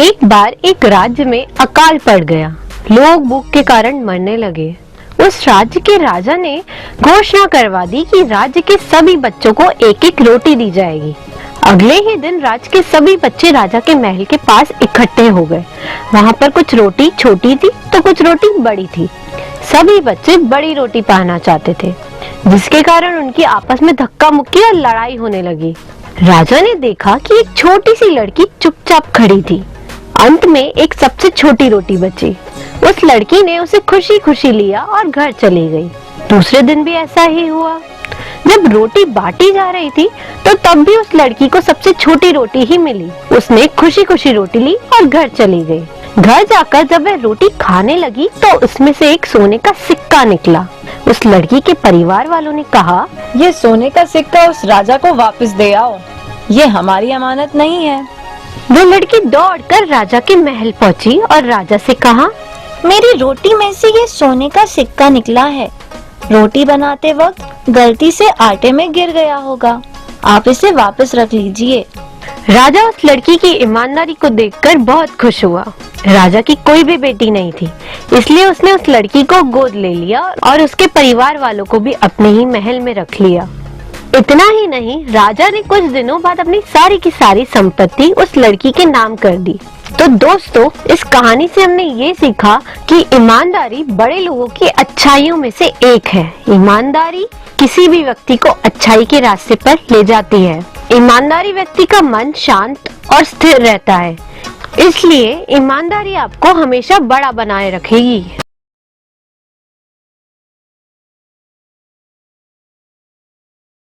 एक बार एक राज्य में अकाल पड़ गया। लोग भूख के कारण मरने लगे। उस राज्य के राजा ने घोषणा करवा दी कि राज्य के सभी बच्चों को एक एक रोटी दी जाएगी। अगले ही दिन राज्य के सभी बच्चे राजा के महल के पास इकट्ठे हो गए। वहाँ पर कुछ रोटी छोटी थी तो कुछ रोटी बड़ी थी। सभी बच्चे बड़ी रोटी पाना चाहते थे, जिसके कारण उनकी आपस में धक्का मुक्की और लड़ाई होने लगी। राजा ने देखा कि एक छोटी सी लड़की चुपचाप खड़ी थी। अंत में एक सबसे छोटी रोटी बची। उस लड़की ने उसे खुशी खुशी लिया और घर चली गई। दूसरे दिन भी ऐसा ही हुआ। जब रोटी बांटी जा रही थी तो तब भी उस लड़की को सबसे छोटी रोटी ही मिली। उसने खुशी खुशी रोटी ली और घर चली गई। घर जाकर जब वह रोटी खाने लगी तो उसमें से एक सोने का सिक्का निकला। उस लड़की के परिवार वालों ने कहा, ये सोने का सिक्का उस राजा को वापस दे आओ, ये हमारी अमानत नहीं है। वो लड़की दौड़कर राजा के महल पहुंची और राजा से कहा, मेरी रोटी में से ये सोने का सिक्का निकला है। रोटी बनाते वक्त गलती से आटे में गिर गया होगा, आप इसे वापस रख लीजिए। राजा उस लड़की की ईमानदारी को देखकर बहुत खुश हुआ। राजा की कोई भी बेटी नहीं थी, इसलिए उसने उस लड़की को गोद ले लिया और उसके परिवार वालों को भी अपने ही महल में रख लिया। इतना ही नहीं, राजा ने कुछ दिनों बाद अपनी सारी की सारी संपत्ति उस लड़की के नाम कर दी। तो दोस्तों, इस कहानी से हमने ये सीखा कि ईमानदारी बड़े लोगों की अच्छाइयों में से एक है। ईमानदारी किसी भी व्यक्ति को अच्छाई के रास्ते पर ले जाती है। ईमानदारी व्यक्ति का मन शांत और स्थिर रहता है, इसलिए ईमानदारी आपको हमेशा बड़ा बनाए रखेगी।